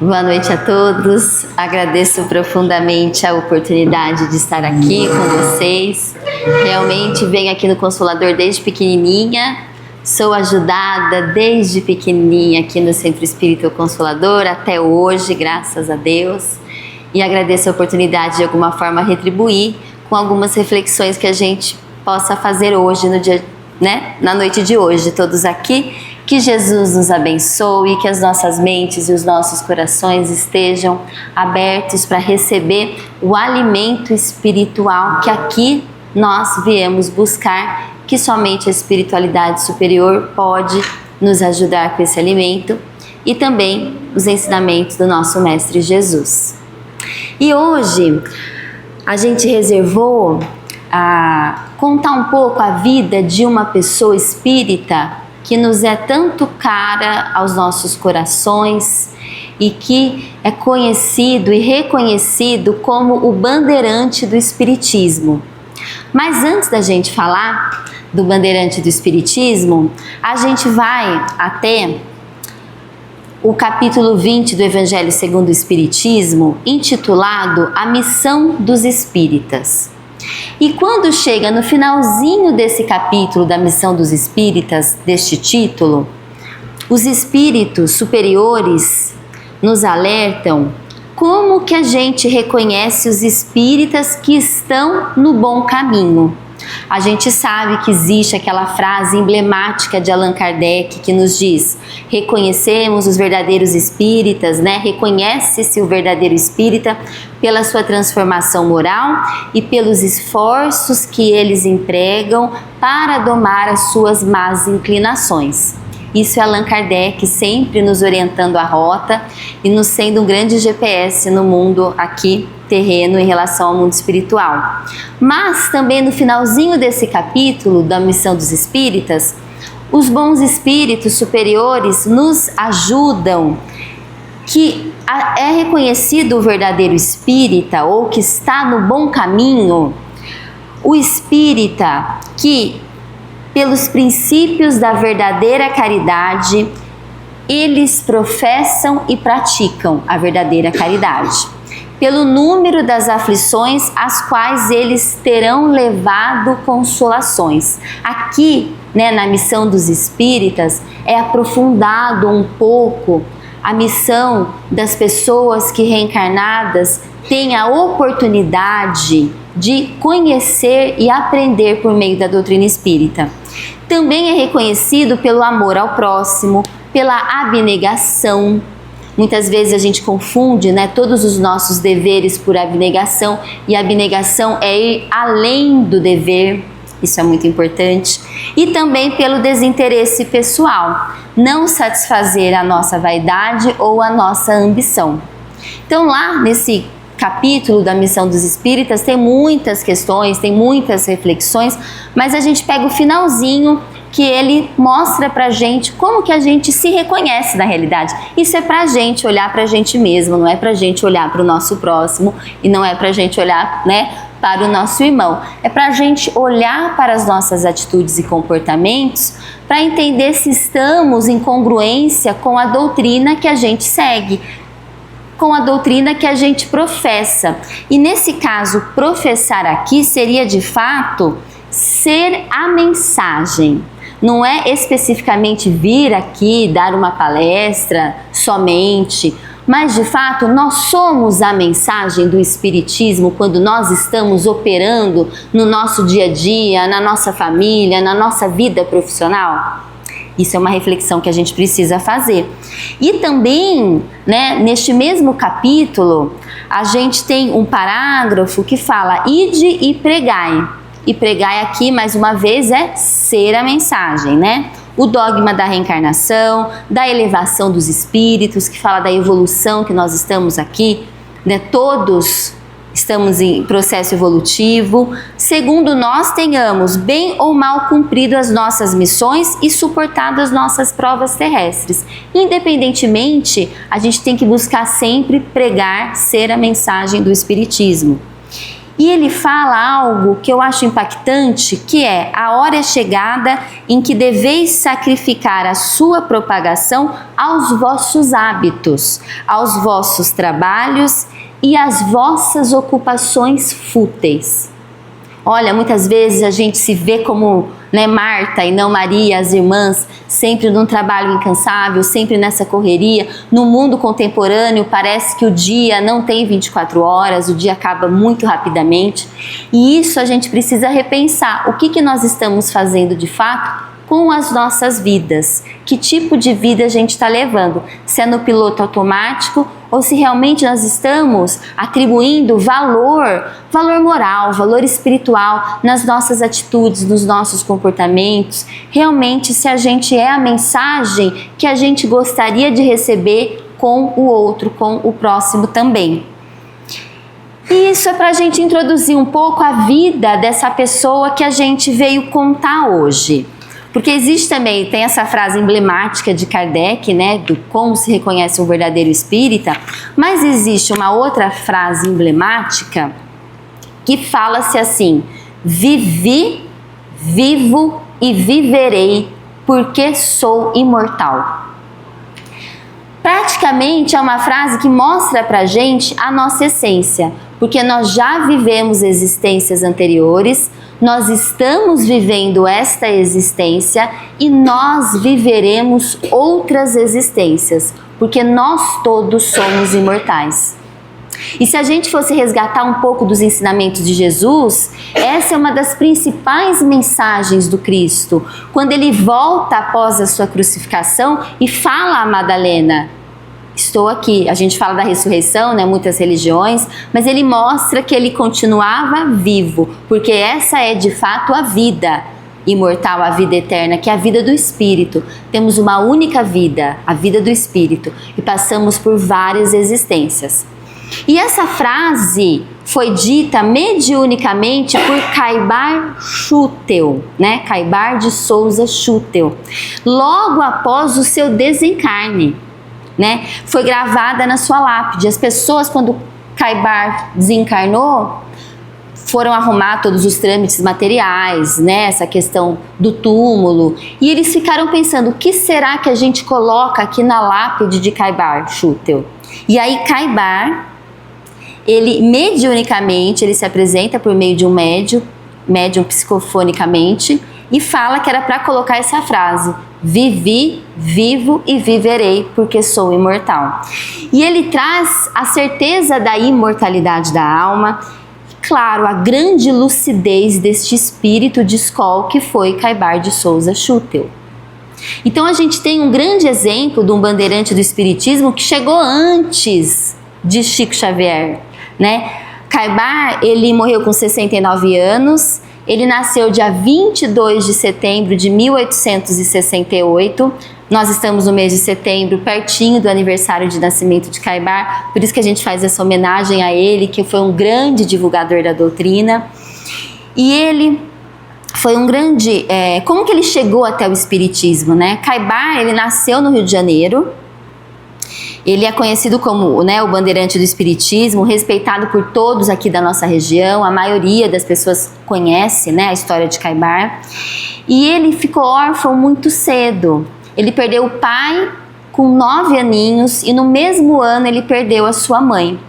Boa noite a todos. Agradeço profundamente a oportunidade de estar aqui com vocês. Realmente venho aqui no Consolador desde pequenininha. Sou ajudada desde pequenininha aqui no Centro Espírita Consolador até hoje, graças a Deus. E agradeço a oportunidade de alguma forma retribuir com algumas reflexões que a gente possa fazer hoje no dia, na noite de hoje, todos aqui. Que Jesus nos abençoe, que as nossas mentes e os nossos corações estejam abertos para receber o alimento espiritual que aqui nós viemos buscar, que somente a espiritualidade superior pode nos ajudar com esse alimento, e também os ensinamentos do nosso Mestre Jesus. E hoje a gente reservou a contar um pouco a vida de uma pessoa espírita que nos é tanto cara aos nossos corações e que é conhecido e reconhecido como o bandeirante do Espiritismo. Mas antes da gente falar do bandeirante do Espiritismo, a gente vai até o capítulo 20 do Evangelho segundo o Espiritismo, intitulado A Missão dos Espíritas. E quando chega no finalzinho desse capítulo da Missão dos Espíritas, deste título, os espíritos superiores nos alertam como que a gente reconhece os espíritas que estão no bom caminho. A gente sabe que existe aquela frase emblemática de Allan Kardec que nos diz: reconhecemos os verdadeiros espíritas, Reconhece-se o verdadeiro espírita pela sua transformação moral e pelos esforços que eles empregam para domar as suas más inclinações. Isso é Allan Kardec sempre nos orientando a rota e nos sendo um grande GPS no mundo aqui terreno em relação ao mundo espiritual. Mas também no finalzinho desse capítulo da Missão dos Espíritas, os bons espíritos superiores nos ajudam que é reconhecido o verdadeiro espírita ou que está no bom caminho, o espírita que, pelos princípios da verdadeira caridade, eles professam e praticam a verdadeira caridade. Pelo número das aflições às quais eles terão levado consolações. Aqui, na Missão dos Espíritas, é aprofundado um pouco a missão das pessoas que reencarnadas têm a oportunidade de conhecer e aprender por meio da doutrina espírita. Também é reconhecido pelo amor ao próximo, pela abnegação. Muitas vezes a gente confunde todos os nossos deveres por abnegação, e a abnegação é ir além do dever, isso é muito importante. E também pelo desinteresse pessoal, não satisfazer a nossa vaidade ou a nossa ambição. Então lá nesse capítulo da Missão dos Espíritas tem muitas questões, tem muitas reflexões, mas a gente pega o finalzinho que ele mostra pra gente como que a gente se reconhece na realidade. Isso é pra gente olhar pra gente mesmo, não é pra gente olhar para o nosso próximo e não é pra gente olhar, para o nosso irmão. É pra gente olhar para as nossas atitudes e comportamentos para entender se estamos em congruência com a doutrina que a gente segue, com a doutrina que a gente professa. E nesse caso, professar aqui seria de fato ser a mensagem. Não é especificamente vir aqui dar uma palestra somente, mas de fato nós somos a mensagem do Espiritismo quando nós estamos operando no nosso dia a dia, na nossa família, na nossa vida profissional. Isso é uma reflexão que a gente precisa fazer. E também, neste mesmo capítulo, a gente tem um parágrafo que fala: ide e pregai. E pregai aqui, mais uma vez, é ser a mensagem, O dogma da reencarnação, da elevação dos espíritos, que fala da evolução que nós estamos aqui, Todos estamos em processo evolutivo. Segundo nós tenhamos bem ou mal cumprido as nossas missões e suportado as nossas provas terrestres. Independentemente, a gente tem que buscar sempre pregar, ser a mensagem do Espiritismo. E ele fala algo que eu acho impactante, que é: a hora é chegada em que deveis sacrificar a sua propagação aos vossos hábitos, aos vossos trabalhos e às vossas ocupações fúteis. Olha, muitas vezes a gente se vê como, né, Marta e não Maria, as irmãs, sempre num trabalho incansável, sempre nessa correria. No mundo contemporâneo parece que o dia não tem 24 horas, o dia acaba muito rapidamente. E isso a gente precisa repensar. O que nós estamos fazendo de fato com as nossas vidas? Que tipo de vida a gente está levando? Se é no piloto automático ou se realmente nós estamos atribuindo valor moral, valor espiritual nas nossas atitudes, nos nossos comportamentos. Realmente, se a gente é a mensagem que a gente gostaria de receber com o outro, com o próximo também. E isso é para a gente introduzir um pouco a vida dessa pessoa que a gente veio contar hoje. Porque existe também, tem essa frase emblemática de Kardec, né, do como se reconhece um verdadeiro espírita, mas existe uma outra frase emblemática que fala-se assim: vivi, vivo e viverei, porque sou imortal. Praticamente é uma frase que mostra pra gente a nossa essência, porque nós já vivemos existências anteriores, nós estamos vivendo esta existência e nós viveremos outras existências, porque nós todos somos imortais. E se a gente fosse resgatar um pouco dos ensinamentos de Jesus, essa é uma das principais mensagens do Cristo, quando ele volta após a sua crucificação e fala a Madalena: estou aqui. A gente fala da ressurreição, né, muitas religiões, mas ele mostra que ele continuava vivo, porque essa é de fato a vida imortal, a vida eterna, que é a vida do Espírito. Temos uma única vida, a vida do Espírito, e passamos por várias existências. E essa frase foi dita mediunicamente por Caibar Schutel, né? Caibar de Souza Schutel, logo após o seu desencarne, né? Foi gravada na sua lápide. As pessoas, quando Caibar desencarnou, foram arrumar todos os trâmites materiais, né? Essa questão do túmulo, e eles ficaram pensando: o que será que a gente coloca aqui na lápide de Caibar Schutel? E aí Caibar, ele mediunicamente, ele se apresenta por meio de um médium psicofonicamente, e fala que era para colocar essa frase: vivi, vivo e viverei, porque sou imortal. E ele traz a certeza da imortalidade da alma, e claro, a grande lucidez deste espírito de escola que foi Caibar de Souza Schutel. Então a gente tem um grande exemplo de um bandeirante do espiritismo que chegou antes de Chico Xavier, né? Caibar, ele morreu com 69 anos, ele nasceu dia 22 de setembro de 1868, nós estamos no mês de setembro, pertinho do aniversário de nascimento de Caibar, por isso que a gente faz essa homenagem a ele, que foi um grande divulgador da doutrina. E ele foi um grande... como que ele chegou até o espiritismo, né? Caibar, ele nasceu no Rio de Janeiro. Ele é conhecido como, né, o bandeirante do espiritismo, respeitado por todos aqui da nossa região. A maioria das pessoas conhece, né, a história de Caibar. E ele ficou órfão muito cedo. Ele perdeu o pai com 9 aninhos e no mesmo ano ele perdeu a sua mãe.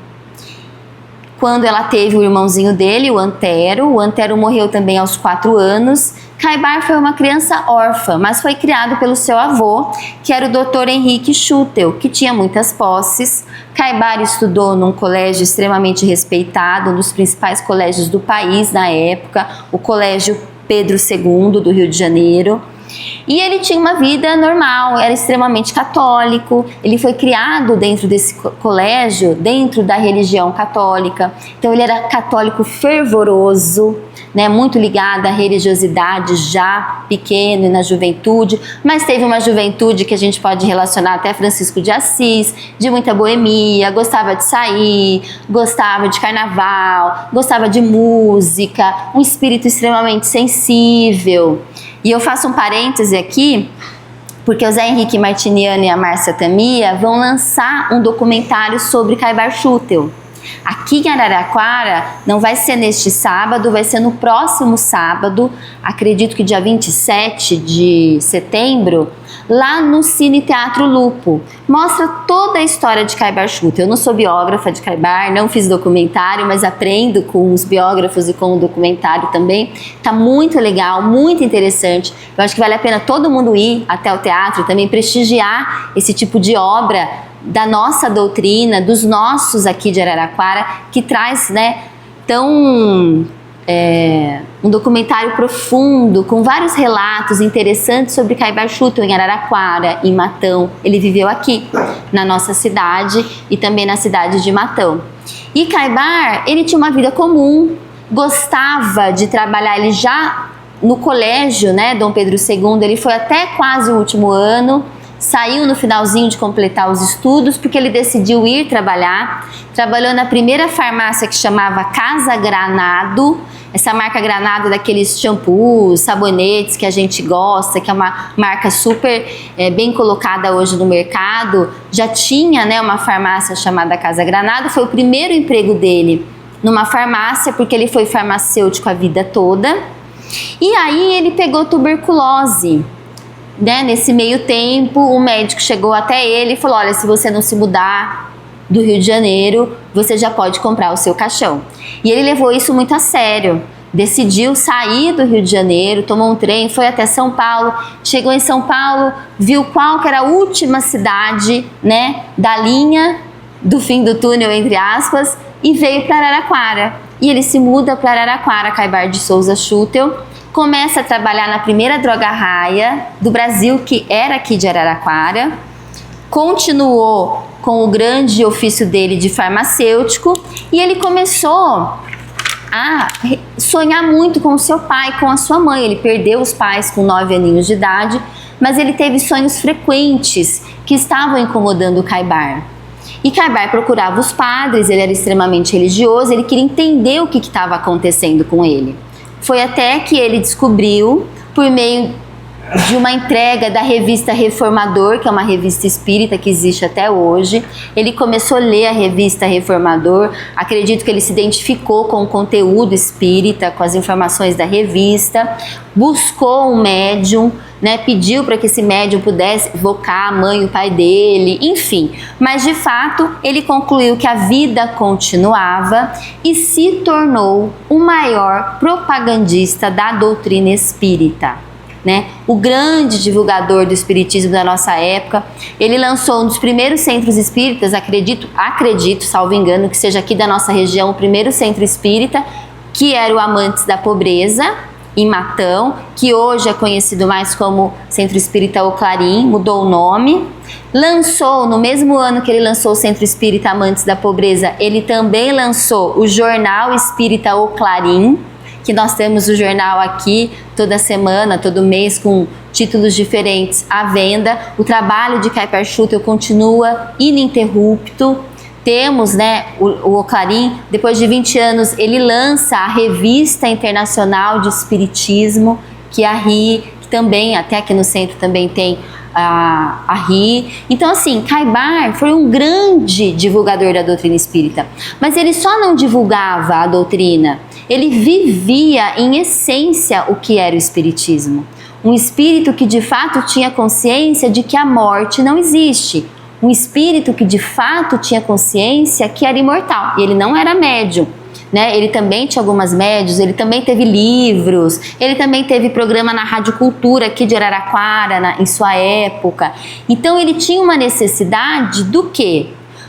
Quando ela teve o irmãozinho dele, o Antero morreu também aos 4 anos. Caibar foi uma criança órfã, mas foi criado pelo seu avô, que era o Dr. Henrique Schutel, que tinha muitas posses. Caibar estudou num colégio extremamente respeitado, um dos principais colégios do país na época, o Colégio Pedro II do Rio de Janeiro. E ele tinha uma vida normal, era extremamente católico, ele foi criado dentro desse colégio, dentro da religião católica, então ele era católico fervoroso, né, muito ligado à religiosidade já pequeno e na juventude, mas teve uma juventude que a gente pode relacionar até Francisco de Assis, de muita boemia, gostava de sair, gostava de carnaval, gostava de música, um espírito extremamente sensível. E eu faço um parêntese aqui, porque o Zé Henrique Martiniano e a Márcia Tamia vão lançar um documentário sobre Caibar Schutel. Aqui em Araraquara não vai ser neste sábado, vai ser no próximo sábado, acredito que dia 27 de setembro, lá no Cine Teatro Lupo. Mostra toda a história de Caibar Schutel. Eu não sou biógrafa de Caibar, não fiz documentário, mas aprendo com os biógrafos e com o documentário também. Tá muito legal, muito interessante. Eu acho que vale a pena todo mundo ir até o teatro também, prestigiar esse tipo de obra da nossa doutrina, dos nossos aqui de Araraquara, que traz, né, um documentário profundo, com vários relatos interessantes sobre Caibar Schutel em Araraquara, em Matão. Ele viveu aqui, na nossa cidade e também na cidade de Matão. E Caibar, ele tinha uma vida comum, gostava de trabalhar, ele já no colégio, né, Dom Pedro II, ele foi até quase o último ano, saiu no finalzinho de completar os estudos, porque ele decidiu ir trabalhar. Trabalhou na primeira farmácia que chamava Casa Granado. Essa marca Granado, daqueles shampoos, sabonetes que a gente gosta, que é uma marca super bem colocada hoje no mercado. Já tinha, né, uma farmácia chamada Casa Granado. Foi o primeiro emprego dele numa farmácia, porque ele foi farmacêutico a vida toda. E aí ele pegou tuberculose. Né? Nesse meio tempo, o médico chegou até ele e falou: olha, se você não se mudar do Rio de Janeiro, você já pode comprar o seu caixão. E ele levou isso muito a sério. Decidiu sair do Rio de Janeiro, tomou um trem, foi até São Paulo. Chegou em São Paulo, viu qual que era a última cidade, né, da linha do fim do túnel, entre aspas, e veio para Araraquara. E ele se muda para Araraquara, Caibar de Souza Schutel. Começa a trabalhar na primeira droga raia do Brasil, que era aqui de Araraquara. Continuou com o grande ofício dele de farmacêutico e ele começou a sonhar muito com o seu pai, com a sua mãe. Ele perdeu os pais com 9 aninhos de idade, mas ele teve sonhos frequentes que estavam incomodando o Caibar. E Caibar procurava os padres, ele era extremamente religioso, ele queria entender o que estava acontecendo com ele. Foi até que ele descobriu, por meio de uma entrega da revista Reformador, que é uma revista espírita que existe até hoje. Ele começou a ler a revista Reformador, acredito que ele se identificou com o conteúdo espírita, com as informações da revista, buscou um médium, né, pediu para que esse médium pudesse evocar a mãe e o pai dele, enfim. Mas de fato, ele concluiu que a vida continuava e se tornou o maior propagandista da doutrina espírita. Né? O grande divulgador do espiritismo da nossa época. Ele lançou um dos primeiros centros espíritas, acredito, salvo engano, que seja aqui da nossa região, o primeiro centro espírita, que era o Amantes da Pobreza, em Matão, que hoje é conhecido mais como Centro Espírita O Clarim, mudou o nome. Lançou, no mesmo ano que ele lançou o Centro Espírita Amantes da Pobreza, ele também lançou o Jornal Espírita O Clarim, que nós temos o jornal aqui toda semana, todo mês, com títulos diferentes à venda. O trabalho de Caibar Schutel continua ininterrupto. Temos, né, o Clarim, depois de 20 anos, ele lança a Revista Internacional de Espiritismo, que é a RI, que também, até aqui no centro também tem a RI. Então, assim, Caibar foi um grande divulgador da doutrina espírita, mas ele só não divulgava a doutrina, ele vivia em essência o que era o espiritismo. Um espírito que de fato tinha consciência de que a morte não existe. Um espírito que de fato tinha consciência que era imortal. E ele não era médium, né? Ele também tinha algumas médios, ele também teve livros, ele também teve programa na Rádio Cultura aqui de Araraquara, em sua época. Então ele tinha uma necessidade do quê?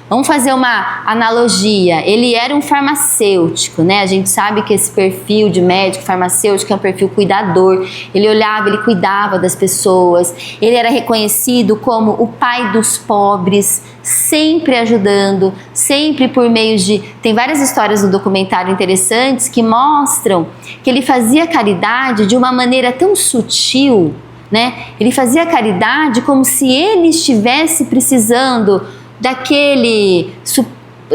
Vamos fazer uma analogia. Ele era um farmacêutico, né? A gente sabe que esse perfil de médico farmacêutico é um perfil cuidador. Ele olhava, ele cuidava das pessoas. Ele era reconhecido como o pai dos pobres, sempre ajudando, sempre por meio de... Tem várias histórias no documentário interessantes que mostram que ele fazia caridade de uma maneira tão sutil, né? Ele fazia caridade como se ele estivesse precisando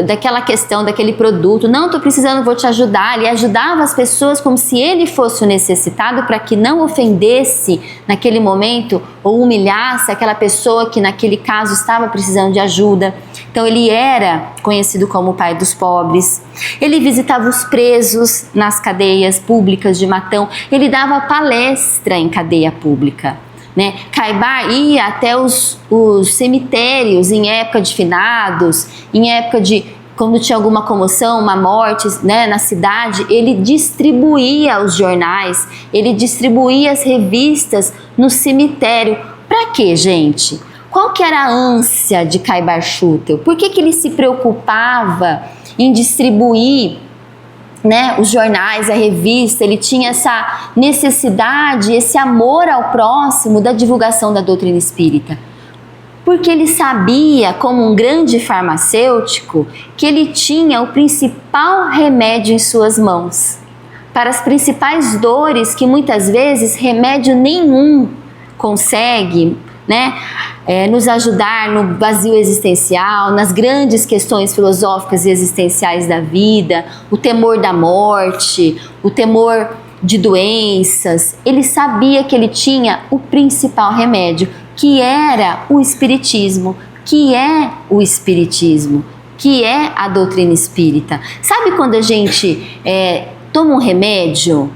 daquela questão, daquele produto. Não, estou precisando, vou te ajudar. Ele ajudava as pessoas como se ele fosse o necessitado, para que não ofendesse naquele momento ou humilhasse aquela pessoa que naquele caso estava precisando de ajuda. Então ele era conhecido como o pai dos pobres. Ele visitava os presos nas cadeias públicas de Matão. Ele dava palestra em cadeia pública, né? Caibar ia até os cemitérios em época de finados, em época de quando tinha alguma comoção, uma morte, né, na cidade. Ele distribuía os jornais, ele distribuía as revistas no cemitério. Para quê, gente? Qual que era a ânsia de Caibar Schutel? Por que ele se preocupava em distribuir, né, os jornais, a revista? Ele tinha essa necessidade, esse amor ao próximo da divulgação da doutrina espírita. Porque ele sabia, como um grande farmacêutico, que ele tinha o principal remédio em suas mãos. Para as principais dores que muitas vezes remédio nenhum consegue, né, nos ajudar no vazio existencial, nas grandes questões filosóficas e existenciais da vida, o temor da morte, o temor de doenças. Ele sabia que ele tinha o principal remédio, que era o Espiritismo, que é o Espiritismo, que é a doutrina espírita. Sabe quando a gente toma um remédio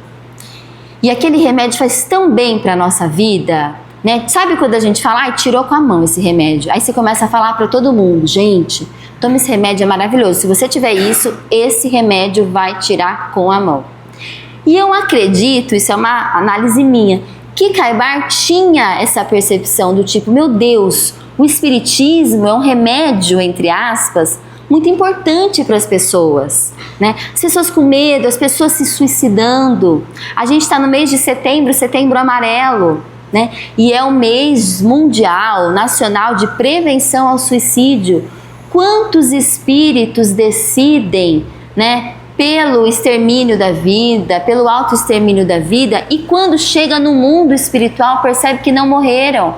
e aquele remédio faz tão bem para a nossa vida, né? Sabe quando a gente fala, tirou com a mão esse remédio? Aí você começa a falar para todo mundo, gente, toma esse remédio, é maravilhoso. Se você tiver isso, esse remédio vai tirar com a mão. E eu acredito, isso é uma análise minha, que Caibar tinha essa percepção do tipo, meu Deus, o Espiritismo é um remédio, entre aspas, muito importante para as pessoas, né? As pessoas com medo, as pessoas se suicidando. A gente está no mês de setembro, setembro amarelo, né? E é o mês mundial, nacional de prevenção ao suicídio. Quantos espíritos decidem, né, pelo extermínio da vida, pelo autoextermínio da vida, e quando chega no mundo espiritual percebe que não morreram,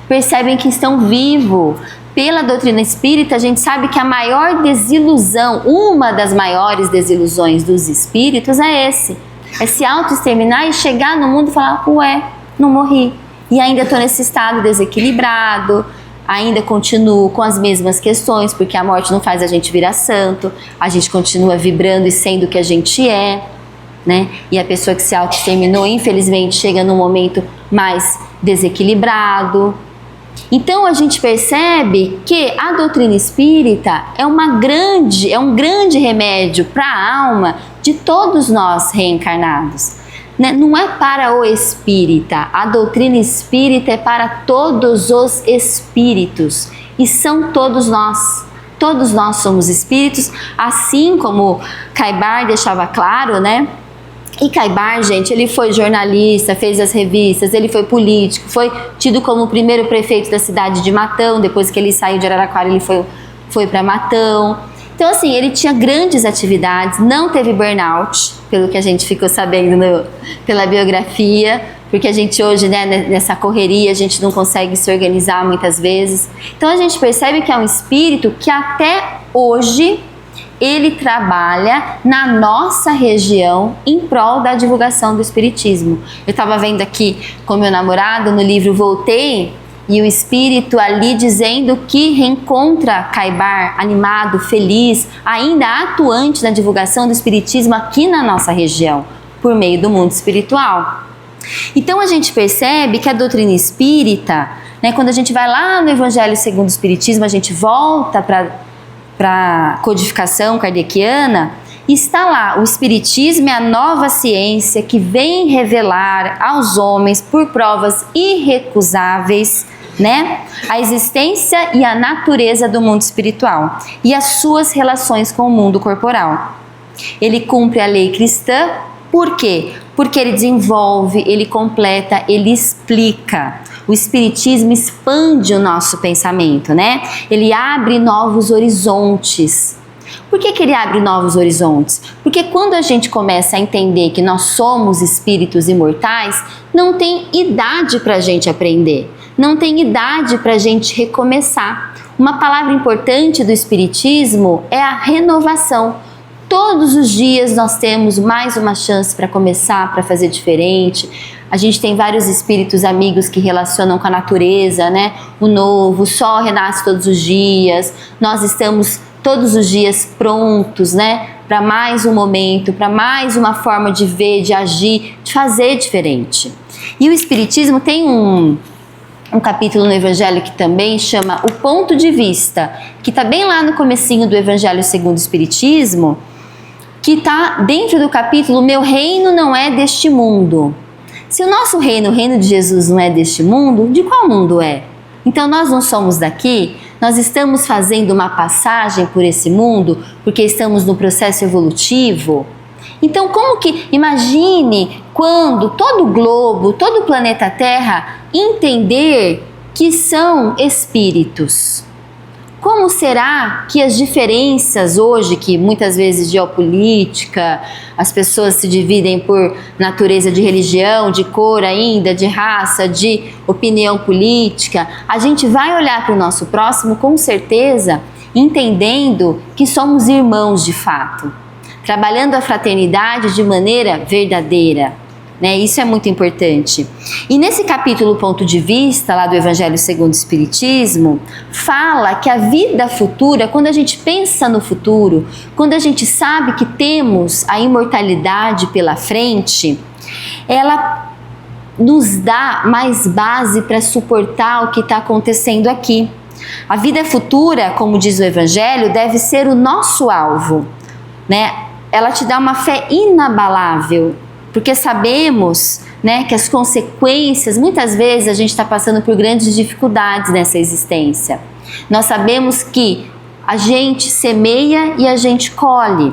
percebem que estão vivos. Pela doutrina espírita a gente sabe que a maior desilusão, uma das maiores desilusões dos espíritos é se autoexterminar e chegar no mundo e falar, ué, não morri, e ainda estou nesse estado desequilibrado, ainda continuo com as mesmas questões, porque a morte não faz a gente virar santo, a gente continua vibrando e sendo o que a gente é, né? E a pessoa que se autoexterminou, infelizmente, chega num momento mais desequilibrado. Então a gente percebe que a doutrina espírita é um grande remédio para a alma de todos nós reencarnados. Não é para o espírita, a doutrina espírita é para todos os espíritos, e são todos nós somos espíritos, assim como Caibar deixava claro, né? E Caibar, gente, ele foi jornalista, fez as revistas, ele foi político, foi tido como o primeiro prefeito da cidade de Matão. Depois que ele saiu de Araraquara, ele foi para Matão. Então, assim, ele tinha grandes atividades, não teve burnout, pelo que a gente ficou sabendo pela biografia, porque a gente hoje, né, nessa correria, a gente não consegue se organizar muitas vezes. Então, a gente percebe que é um espírito que até hoje ele trabalha na nossa região em prol da divulgação do espiritismo. Eu estava vendo aqui com meu namorado no livro Voltei, e o espírito ali dizendo que reencontra Caibar animado, feliz, ainda atuante na divulgação do espiritismo aqui na nossa região, por meio do mundo espiritual. Então a gente percebe que a doutrina espírita, né, quando a gente vai lá no Evangelho segundo o Espiritismo, a gente volta para a codificação kardeciana, está lá, o Espiritismo é a nova ciência que vem revelar aos homens, por provas irrecusáveis, né, a existência e a natureza do mundo espiritual e as suas relações com o mundo corporal. Ele cumpre a lei cristã, por quê? Porque ele desenvolve, ele completa, ele explica. O Espiritismo expande o nosso pensamento, né? Ele abre novos horizontes. Por que ele abre novos horizontes? Porque quando a gente começa a entender que nós somos espíritos imortais, não tem idade para a gente aprender. Não tem idade para a gente recomeçar. Uma palavra importante do Espiritismo é a renovação. Todos os dias nós temos mais uma chance para começar, para fazer diferente, A gente tem vários espíritos amigos que relacionam com a natureza, né? O novo, o sol renasce todos os dias. Nós estamos todos os dias prontos, né? Para mais um momento, para mais uma forma de ver, de agir, de fazer diferente. E o Espiritismo tem um capítulo no Evangelho que também chama O Ponto de Vista, que está bem lá no comecinho do Evangelho segundo o Espiritismo, que está dentro do capítulo Meu Reino Não É Deste Mundo. Se o nosso reino, o reino de Jesus, não é deste mundo, de qual mundo é? Então nós não somos daqui, nós estamos fazendo uma passagem por esse mundo porque estamos no processo evolutivo. Então como que, imagine quando todo o globo, todo o planeta Terra entender que são espíritos. Como será que as diferenças hoje, que muitas vezes geopolítica, as pessoas se dividem por natureza de religião, de cor ainda, de raça, de opinião política, a gente vai olhar para o nosso próximo com certeza, entendendo que somos irmãos de fato, trabalhando a fraternidade de maneira verdadeira. Né? Isso é muito importante. E nesse capítulo Ponto de Vista, lá do Evangelho segundo o Espiritismo, fala que a vida futura, quando a gente pensa no futuro, quando a gente sabe que temos a imortalidade pela frente, ela nos dá mais base para suportar o que está acontecendo aqui. A vida futura, como diz o Evangelho, deve ser o nosso alvo, né? Ela te dá uma fé inabalável, porque sabemos, né, que as consequências, muitas vezes a gente está passando por grandes dificuldades nessa existência. Nós sabemos que a gente semeia e a gente colhe.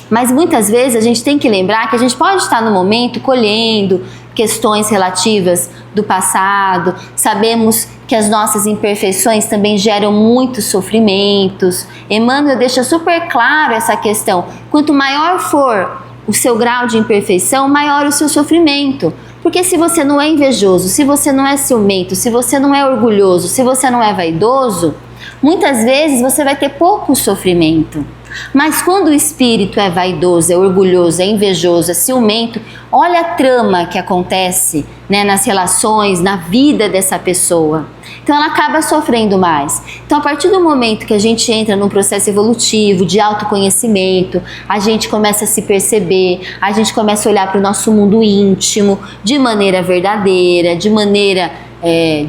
Mas muitas vezes a gente tem que lembrar que a gente pode estar no momento colhendo questões relativas do passado. Sabemos que as nossas imperfeições também geram muitos sofrimentos. Emmanuel deixa super claro essa questão. Quanto maior for o seu grau de imperfeição, maior o seu sofrimento. Porque se você não é invejoso, se você não é ciumento, se você não é orgulhoso, se você não é vaidoso, muitas vezes você vai ter pouco sofrimento. Mas quando o espírito é vaidoso, é orgulhoso, é invejoso, é ciumento, olha a trama que acontece, né, nas relações, na vida dessa pessoa. Então ela acaba sofrendo mais. Então a partir do momento que a gente entra num processo evolutivo, de autoconhecimento, a gente começa a se perceber, a gente começa a olhar para o nosso mundo íntimo de maneira verdadeira, de maneira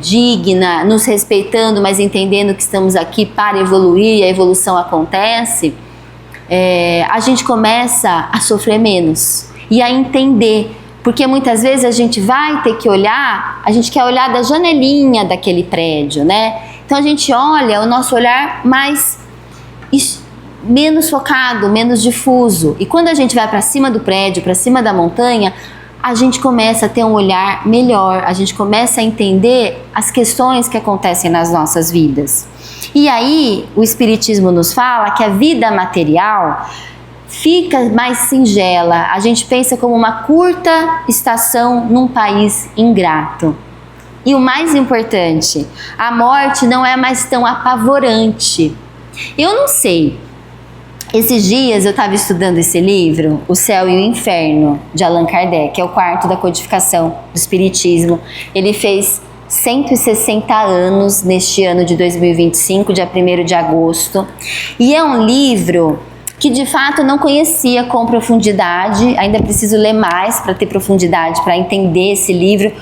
digna, nos respeitando, mas entendendo que estamos aqui para evoluir e a evolução acontece, a gente começa a sofrer menos e a entender, porque muitas vezes a gente vai ter que olhar, a gente quer olhar da janelinha daquele prédio, né? Então a gente olha o nosso olhar menos focado, menos difuso, e quando a gente vai para cima do prédio, para cima da montanha, a gente começa a ter um olhar melhor, a gente começa a entender as questões que acontecem nas nossas vidas. E aí o Espiritismo nos fala que a vida material fica mais singela, a gente pensa como uma curta estação num país ingrato. E o mais importante, a morte não é mais tão apavorante. Eu não sei, esses dias eu estava estudando esse livro, O Céu e o Inferno, de Allan Kardec, que é o quarto da codificação do Espiritismo. Ele fez 160 anos neste ano de 2025, dia 1º de agosto. E é um livro que de fato eu não conhecia com profundidade, ainda preciso ler mais para ter profundidade, para entender esse livro,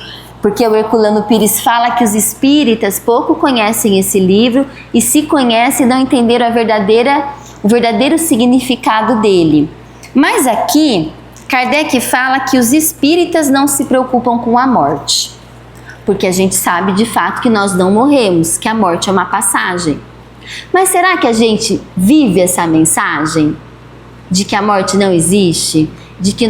porque o Herculano Pires fala que os espíritas pouco conhecem esse livro e se conhecem não entenderam o verdadeiro significado dele. Mas aqui, Kardec fala que os espíritas não se preocupam com a morte, porque a gente sabe de fato que nós não morremos, que a morte é uma passagem. Mas será que a gente vive essa mensagem de que a morte não existe? De que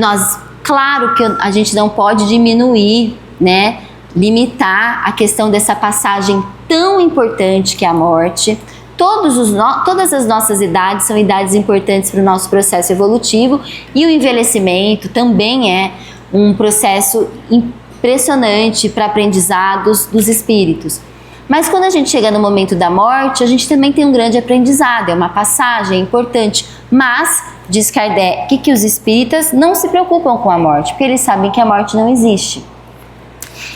claro que a gente não pode diminuir, né, limitar a questão dessa passagem tão importante que é a morte. Todas as nossas idades são idades importantes para o nosso processo evolutivo, e o envelhecimento também é um processo impressionante para aprendizados dos espíritos. Mas quando a gente chega no momento da morte, a gente também tem um grande aprendizado, é uma passagem importante. Mas, diz Kardec, que os espíritas não se preocupam com a morte, porque eles sabem que a morte não existe.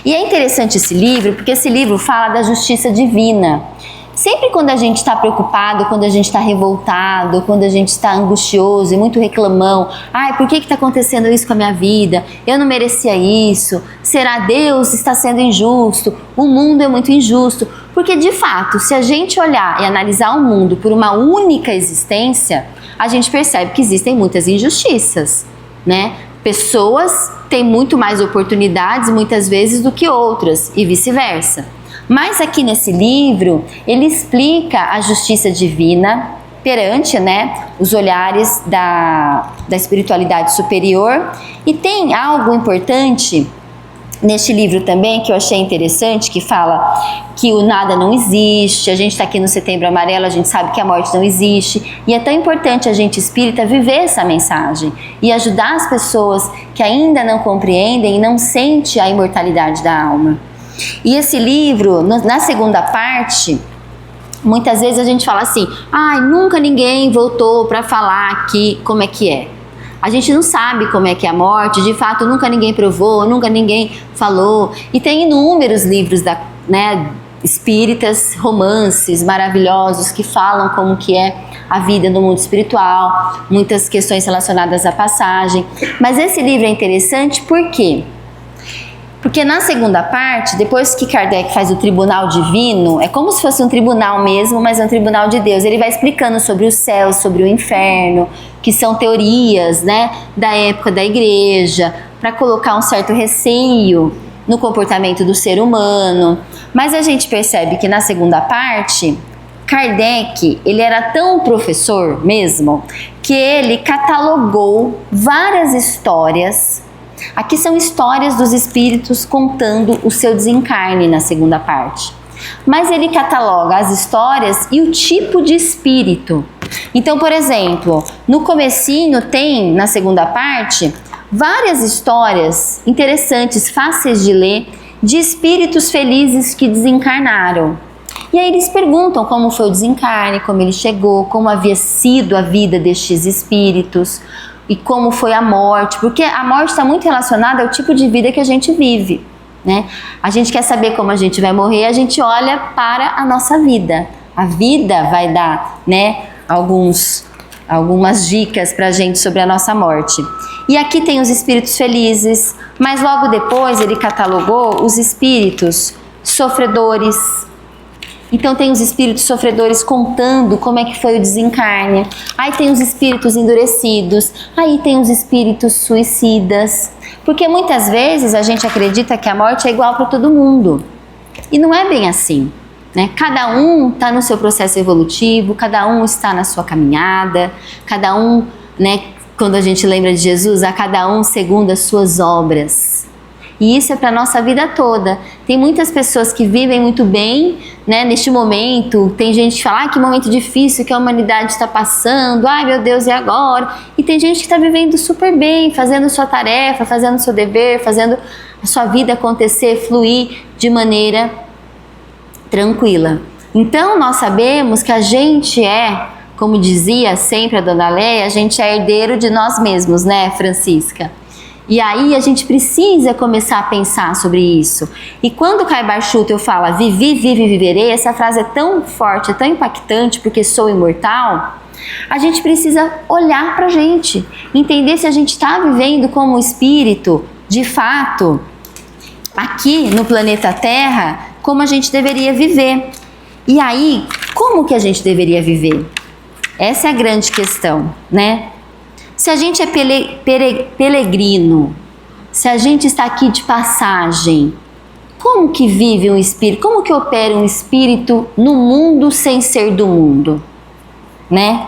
E é interessante esse livro, porque esse livro fala da justiça divina. Sempre quando a gente está preocupado, quando a gente está revoltado, quando a gente está angustioso e muito reclamão, ai, por que está acontecendo isso com a minha vida? Eu não merecia isso. Será Deus está sendo injusto? O mundo é muito injusto. Porque de fato, se a gente olhar e analisar o mundo por uma única existência, a gente percebe que existem muitas injustiças, né? Pessoas têm muito mais oportunidades muitas vezes do que outras e vice-versa. Mas aqui nesse livro, ele explica a justiça divina perante, né, os olhares da espiritualidade superior. E tem algo importante neste livro também que eu achei interessante, que fala que o nada não existe. A gente está aqui no Setembro Amarelo, a gente sabe que a morte não existe. E é tão importante a gente espírita viver essa mensagem e ajudar as pessoas que ainda não compreendem e não sentem a imortalidade da alma. E esse livro, na segunda parte, muitas vezes a gente fala assim, ai, nunca ninguém voltou para falar aqui como é que é. A gente não sabe como é que é a morte, de fato nunca ninguém provou, nunca ninguém falou. E tem inúmeros livros espíritas, romances maravilhosos que falam como que é a vida no mundo espiritual, muitas questões relacionadas à passagem. Mas esse livro é interessante por quê? Porque na segunda parte, depois que Kardec faz o tribunal divino, é como se fosse um tribunal mesmo, mas é um tribunal de Deus. Ele vai explicando sobre o céu, sobre o inferno, que são teorias, né, da época da igreja, para colocar um certo receio no comportamento do ser humano. Mas a gente percebe que na segunda parte, Kardec, ele era tão professor mesmo, que ele catalogou várias histórias. Aqui são histórias dos espíritos contando o seu desencarne na segunda parte. Mas ele cataloga as histórias e o tipo de espírito. Então, por exemplo, no comecinho tem, na segunda parte, várias histórias interessantes, fáceis de ler, de espíritos felizes que desencarnaram. E aí eles perguntam como foi o desencarne, como ele chegou, como havia sido a vida destes espíritos, e como foi a morte, porque a morte está muito relacionada ao tipo de vida que a gente vive, né? A gente quer saber como a gente vai morrer, a gente olha para a nossa vida. A vida vai dar, né, algumas dicas para a gente sobre a nossa morte. E aqui tem os espíritos felizes, mas logo depois ele catalogou os espíritos sofredores. Então tem os espíritos sofredores contando como é que foi o desencarne. Aí tem os espíritos endurecidos. Aí tem os espíritos suicidas. Porque muitas vezes a gente acredita que a morte é igual para todo mundo. E não é bem assim, né? Cada um está no seu processo evolutivo, cada um está na sua caminhada, cada um, né, quando a gente lembra de Jesus, a cada um segundo as suas obras. E isso é para a nossa vida toda. Tem muitas pessoas que vivem muito bem, né, neste momento. Tem gente que fala, que momento difícil que a humanidade está passando. Ai, meu Deus, e agora? E tem gente que está vivendo super bem, fazendo sua tarefa, fazendo seu dever, fazendo a sua vida acontecer, fluir de maneira tranquila. Então, nós sabemos que a gente é, como dizia sempre a Dona Leia, a gente é herdeiro de nós mesmos, né, Francisca? E aí a gente precisa começar a pensar sobre isso. E quando Caibar Schutel fala vivi, vive, viverei, essa frase é tão forte, é tão impactante porque sou imortal, a gente precisa olhar pra gente, entender se a gente está vivendo como espírito, de fato, aqui no planeta Terra, como a gente deveria viver. E aí, como que a gente deveria viver? Essa é a grande questão, né? Se a gente é peregrino, se a gente está aqui de passagem, como que vive um espírito? Como que opera um espírito no mundo sem ser do mundo, né?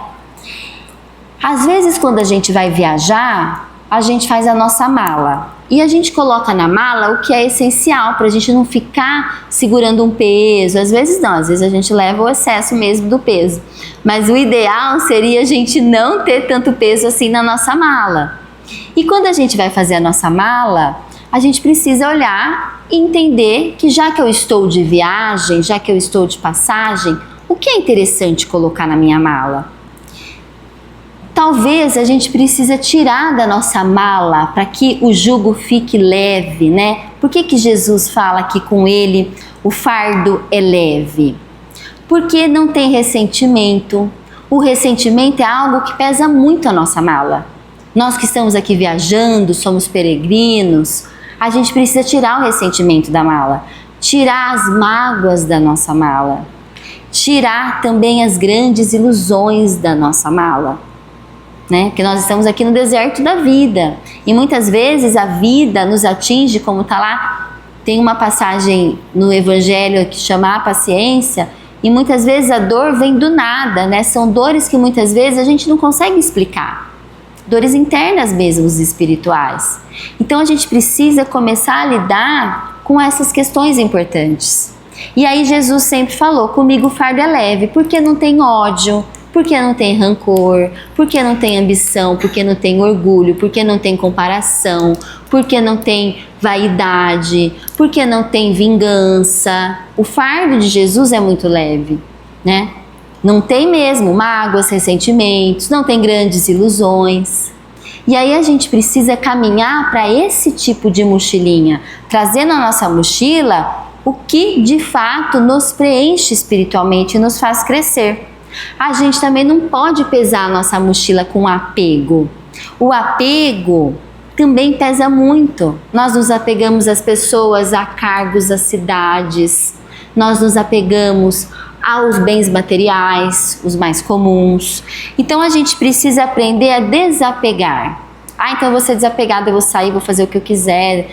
Às vezes, quando a gente vai viajar, a gente faz a nossa mala. E a gente coloca na mala o que é essencial para a gente não ficar segurando um peso. Às vezes não, às vezes a gente leva o excesso mesmo do peso. Mas o ideal seria a gente não ter tanto peso assim na nossa mala. E quando a gente vai fazer a nossa mala, a gente precisa olhar e entender que já que eu estou de viagem, já que eu estou de passagem, o que é interessante colocar na minha mala? talvez a gente precisa tirar da nossa mala para que o jugo fique leve, né? Por que Jesus fala que com ele o fardo é leve? Porque não tem ressentimento. O ressentimento é algo que pesa muito a nossa mala. Nós que estamos aqui viajando, somos peregrinos, a gente precisa tirar o ressentimento da mala, tirar as mágoas da nossa mala, tirar também as grandes ilusões da nossa mala, né? Porque nós estamos aqui no deserto da vida e muitas vezes a vida nos atinge, como está lá, tem uma passagem no Evangelho que chama a paciência, e muitas vezes a dor vem do nada, né? São dores que muitas vezes a gente não consegue explicar. Dores internas mesmo, espirituais. Então a gente precisa começar a lidar com essas questões importantes. E aí Jesus sempre falou, comigo o fardo é leve, porque não tem ódio, porque não tem rancor, porque não tem ambição, porque não tem orgulho, porque não tem comparação, porque não tem vaidade, porque não tem vingança. O fardo de Jesus é muito leve, né? Não tem mesmo mágoas, ressentimentos, não tem grandes ilusões. E aí a gente precisa caminhar para esse tipo de mochilinha, trazendo na nossa mochila o que de fato nos preenche espiritualmente e nos faz crescer. A gente também não pode pesar a nossa mochila com apego. O apego também pesa muito. Nós nos apegamos às pessoas, a cargos, às cidades. Nós nos apegamos aos bens materiais, os mais comuns. Então a gente precisa aprender a desapegar. Então eu vou ser desapegada, eu vou sair, vou fazer o que eu quiser.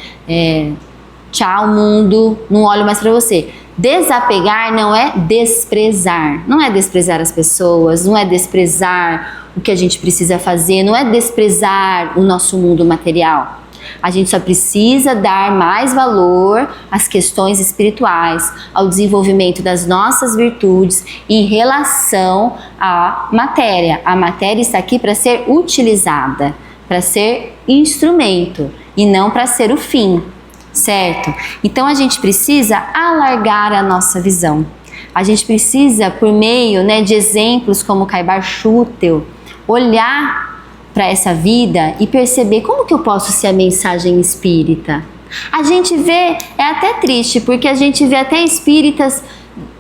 Tchau, mundo, não olho mais para você. Desapegar não é desprezar. Não é desprezar as pessoas, não é desprezar o que a gente precisa fazer, não é desprezar o nosso mundo material. A gente só precisa dar mais valor às questões espirituais, ao desenvolvimento das nossas virtudes em relação à matéria. A matéria está aqui para ser utilizada, para ser instrumento e não para ser o fim, certo? Então a gente precisa alargar a nossa visão. A gente precisa, por meio, né, de exemplos como Caibar Schutel, olhar para essa vida e perceber como que eu posso ser a mensagem espírita. A gente vê, é até triste, porque a gente vê até espíritas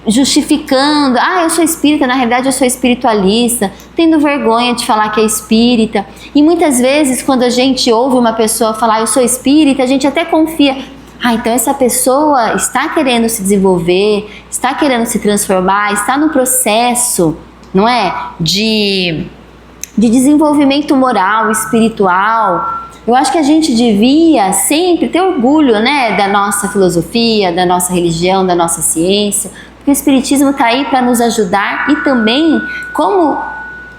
justificando, eu sou espírita, na realidade eu sou espiritualista, tendo vergonha de falar que é espírita. E muitas vezes quando a gente ouve uma pessoa falar eu sou espírita, a gente até confia, então essa pessoa está querendo se desenvolver, está querendo se transformar, está no processo, não é? De desenvolvimento moral, espiritual. Eu acho que a gente devia sempre ter orgulho, né, da nossa filosofia, da nossa religião, da nossa ciência, porque o Espiritismo está aí para nos ajudar e também, como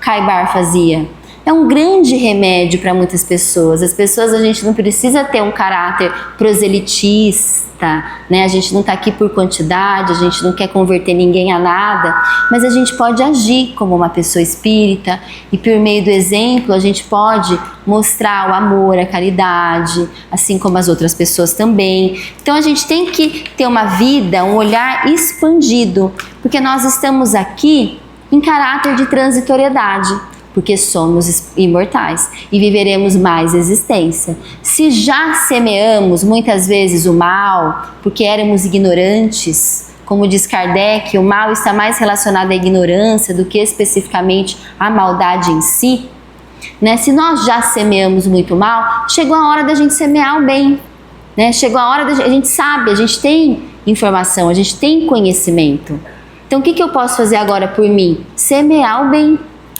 Caibar fazia, é um grande remédio para muitas pessoas. As pessoas, a gente não precisa ter um caráter proselitista, né? A gente não está aqui por quantidade, a gente não quer converter ninguém a nada, mas a gente pode agir como uma pessoa espírita e por meio do exemplo a gente pode mostrar o amor, a caridade, assim como as outras pessoas também. Então a gente tem que ter uma vida, um olhar expandido, porque nós estamos aqui em caráter de transitoriedade, porque somos imortais e viveremos mais existência. Se já semeamos muitas vezes o mal, porque éramos ignorantes, como diz Kardec, o mal está mais relacionado à ignorância do que especificamente à maldade em si, né? Se nós já semeamos muito mal, chegou a hora da gente semear o bem, né? Chegou a hora a gente sabe, a gente tem informação, a gente tem conhecimento. Então o que eu posso fazer agora por mim? Semear o bem,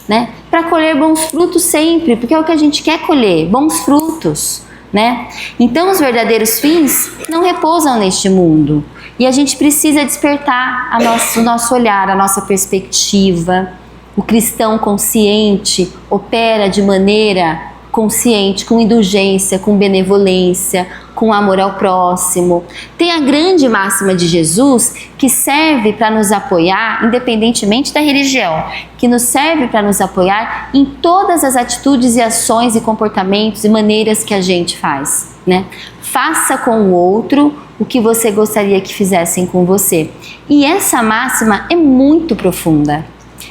né? Para colher bons frutos sempre, porque é o que a gente quer colher, bons frutos, né? Então os verdadeiros fins não repousam neste mundo e a gente precisa despertar o nosso olhar, a nossa perspectiva. O cristão consciente opera de maneira consciente, com indulgência, com benevolência, com amor ao próximo. Tem a grande máxima de Jesus que serve para nos apoiar, independentemente da religião, que nos serve para nos apoiar em todas as atitudes e ações e comportamentos e maneiras que a gente faz, né? Faça com o outro o que você gostaria que fizessem com você. E essa máxima é muito profunda.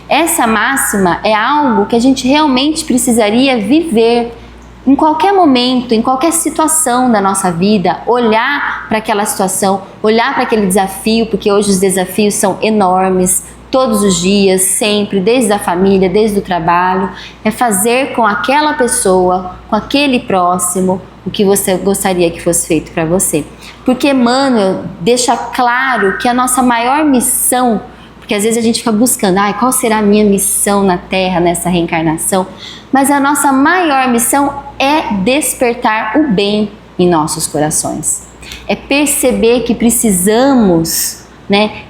Essa máxima é algo que a gente realmente precisaria viver em qualquer momento, em qualquer situação da nossa vida, olhar para aquela situação, olhar para aquele desafio, porque hoje os desafios são enormes, todos os dias, sempre, desde a família, desde o trabalho, é fazer com aquela pessoa, com aquele próximo, o que você gostaria que fosse feito para você. Porque Emmanuel deixa claro que a nossa maior missão, porque às vezes a gente fica buscando, qual será a minha missão na Terra, nessa reencarnação? Mas a nossa maior missão é despertar o bem em nossos corações. É perceber que precisamos,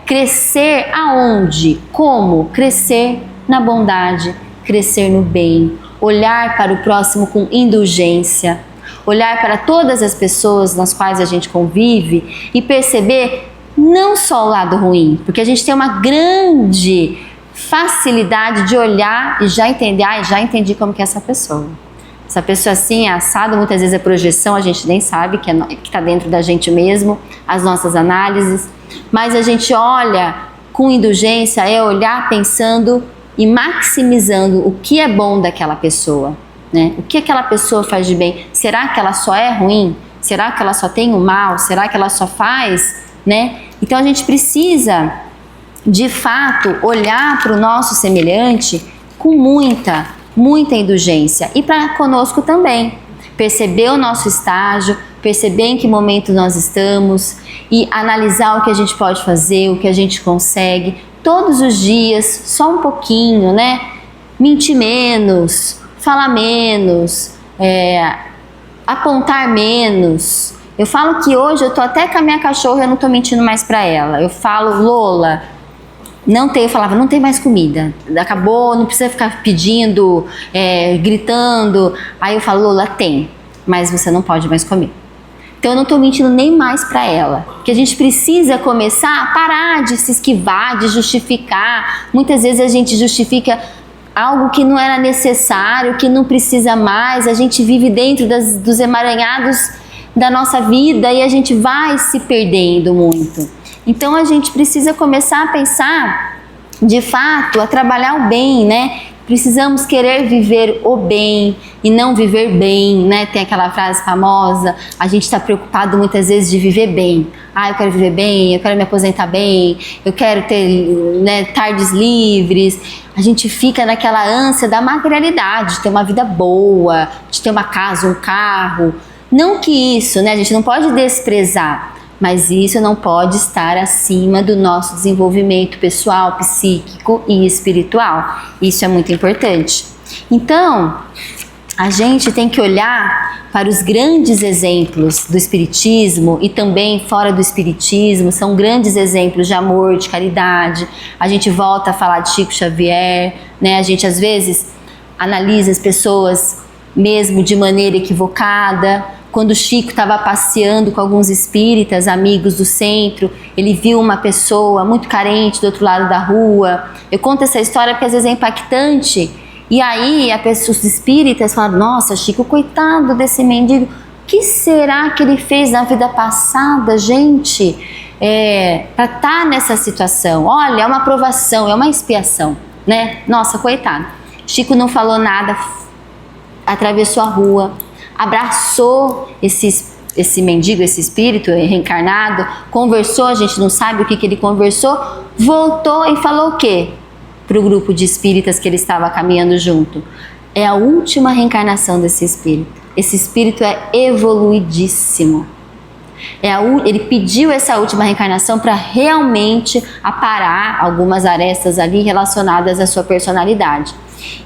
crescer aonde? Como? Crescer na bondade, crescer no bem, olhar para o próximo com indulgência, olhar para todas as pessoas nas quais a gente convive e perceber não só o lado ruim, porque a gente tem uma grande facilidade de olhar e já entender, já entendi como que é essa pessoa. Essa pessoa assim é assada, muitas vezes é projeção, a gente nem sabe que está dentro da gente mesmo, as nossas análises, mas a gente olha com indulgência, é olhar pensando e maximizando o que é bom daquela pessoa, O que aquela pessoa faz de bem? Será que ela só é ruim? Será que ela só tem o mal? Será que ela só faz, Então a gente precisa, de fato, olhar para o nosso semelhante com muita indulgência e para conosco também. Perceber o nosso estágio, perceber em que momento nós estamos e analisar o que a gente pode fazer, o que a gente consegue, todos os dias, só um pouquinho, Mentir menos, falar menos, apontar menos. Eu falo que hoje eu tô até com a minha cachorra, eu não tô mentindo mais para ela. Eu falo, Lola, eu falava, não tem mais comida, acabou, não precisa ficar pedindo, gritando. Aí eu falo, Lola, tem, mas você não pode mais comer. Então eu não estou mentindo nem mais para ela, porque a gente precisa começar a parar de se esquivar, de justificar. Muitas vezes a gente justifica algo que não era necessário, que não precisa mais. A gente vive dentro dos emaranhados da nossa vida e a gente vai se perdendo muito. Então a gente precisa começar a pensar, de fato, a trabalhar o bem, Precisamos querer viver o bem e não viver bem, Tem aquela frase famosa, a gente está preocupado muitas vezes de viver bem. Eu quero viver bem, eu quero me aposentar bem, eu quero ter tardes livres. A gente fica naquela ânsia da materialidade, de ter uma vida boa, de ter uma casa, um carro. Não que isso, a gente não pode desprezar, mas isso não pode estar acima do nosso desenvolvimento pessoal, psíquico e espiritual. Isso é muito importante. Então, a gente tem que olhar para os grandes exemplos do Espiritismo e também fora do Espiritismo, são grandes exemplos de amor, de caridade. A gente volta a falar de Chico Xavier, A gente às vezes analisa as pessoas mesmo de maneira equivocada. Quando o Chico estava passeando com alguns espíritas, amigos do centro, ele viu uma pessoa muito carente do outro lado da rua. Eu conto essa história porque às vezes é impactante. E aí os espíritas falam, nossa, Chico, coitado desse mendigo, o que será que ele fez na vida passada, gente, para estar nessa situação? Olha, é uma provação, é uma expiação, Nossa, coitado. Chico não falou nada, atravessou a rua, abraçou esse mendigo, esse espírito reencarnado, conversou, a gente não sabe o que ele conversou, voltou e falou o quê? Para o grupo de espíritas que ele estava caminhando junto. É a última reencarnação desse espírito. Esse espírito é evoluidíssimo. Ele pediu essa última reencarnação para realmente aparar algumas arestas ali relacionadas à sua personalidade.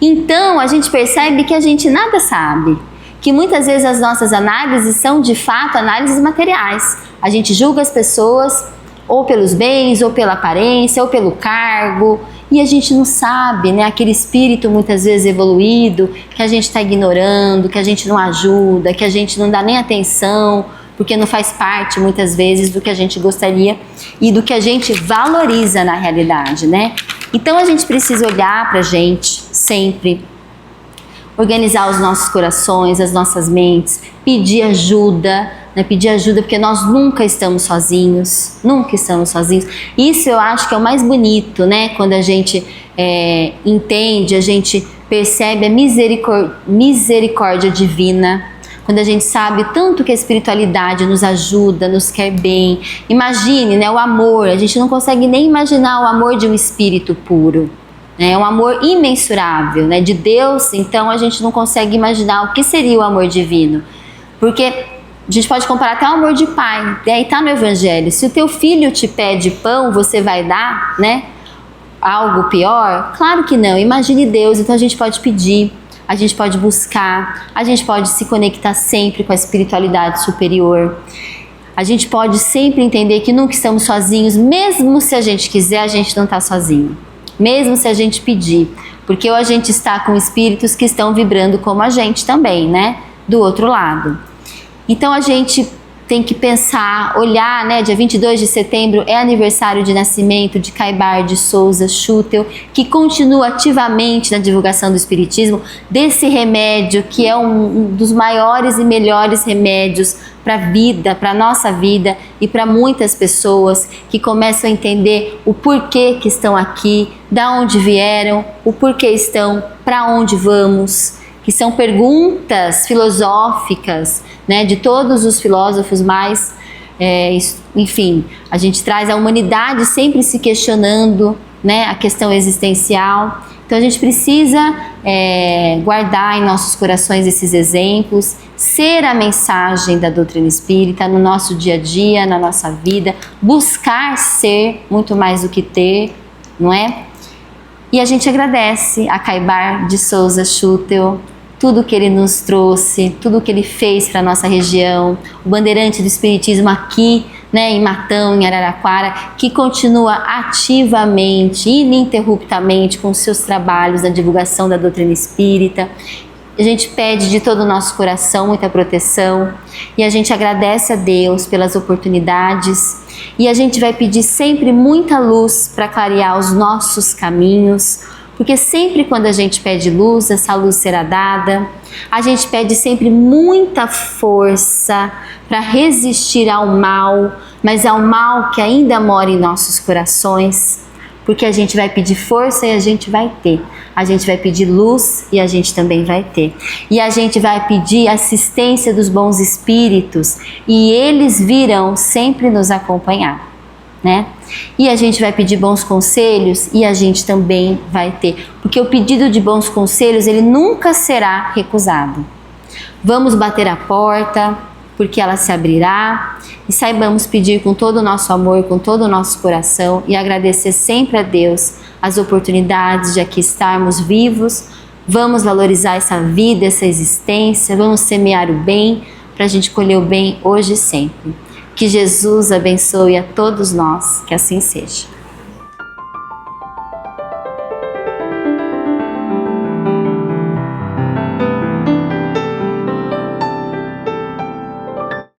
Então a gente percebe que a gente nada sabe, que muitas vezes as nossas análises são de fato análises materiais. A gente julga as pessoas ou pelos bens, ou pela aparência, ou pelo cargo, e a gente não sabe, aquele espírito muitas vezes evoluído, que a gente está ignorando, que a gente não ajuda, que a gente não dá nem atenção, porque não faz parte muitas vezes do que a gente gostaria e do que a gente valoriza na realidade, Então a gente precisa olhar para a gente sempre, organizar os nossos corações, as nossas mentes, pedir ajuda, né? Pedir ajuda, porque nós nunca estamos sozinhos, nunca estamos sozinhos. Isso eu acho que é o mais bonito, né? Quando a gente entende, a gente percebe a misericórdia divina, quando a gente sabe tanto que a espiritualidade nos ajuda, nos quer bem. Imagine, né, o amor, a gente não consegue nem imaginar o amor de um espírito puro. É um amor imensurável, né, de Deus. Então a gente não consegue imaginar o que seria o amor divino. Porque a gente pode comparar até o amor de pai. E aí está no Evangelho. Se o teu filho te pede pão, você vai dar, né, algo pior? Claro que não. Imagine Deus. Então a gente pode pedir, a gente pode buscar, a gente pode se conectar sempre com a espiritualidade superior. A gente pode sempre entender que nunca estamos sozinhos, mesmo se a gente quiser, a gente não está sozinho. Mesmo se a gente pedir. Porque ou a gente está com espíritos que estão vibrando como a gente também, né? Do outro lado. Então a gente tem que pensar, olhar, né? Dia 22 de setembro é aniversário de nascimento de Caibar de Souza Schutel, que continua ativamente na divulgação do espiritismo, desse remédio que é um dos maiores e melhores remédios para a vida, para a nossa vida e para muitas pessoas que começam a entender o porquê que estão aqui, da onde vieram, o porquê estão, para onde vamos, que são perguntas filosóficas, né, de todos os filósofos mais, enfim, a gente traz a humanidade sempre se questionando, né, a questão existencial. Então a gente precisa guardar em nossos corações esses exemplos, ser a mensagem da doutrina espírita no nosso dia a dia, na nossa vida, buscar ser muito mais do que ter, não é? E a gente agradece a Caibar de Souza Schutel, tudo que ele nos trouxe, tudo que ele fez para a nossa região, o bandeirante do espiritismo aqui, né, em Matão, em Araraquara, que continua ativamente, ininterruptamente com seus trabalhos na divulgação da doutrina espírita. A gente pede de todo o nosso coração muita proteção e a gente agradece a Deus pelas oportunidades e a gente vai pedir sempre muita luz para clarear os nossos caminhos, porque sempre quando a gente pede luz, essa luz será dada. A gente pede sempre muita força para resistir ao mal, mas ao mal que ainda mora em nossos corações, porque a gente vai pedir força e a gente vai ter. A gente vai pedir luz e a gente também vai ter. E a gente vai pedir assistência dos bons espíritos e eles virão sempre nos acompanhar, né? E a gente vai pedir bons conselhos e a gente também vai ter, porque o pedido de bons conselhos ele nunca será recusado. Vamos bater a porta, porque ela se abrirá, e saibamos pedir com todo o nosso amor, com todo o nosso coração e agradecer sempre a Deus as oportunidades de aqui estarmos vivos. Vamos valorizar essa vida, essa existência, vamos semear o bem para a gente colher o bem hoje e sempre. Que Jesus abençoe a todos nós, que assim seja.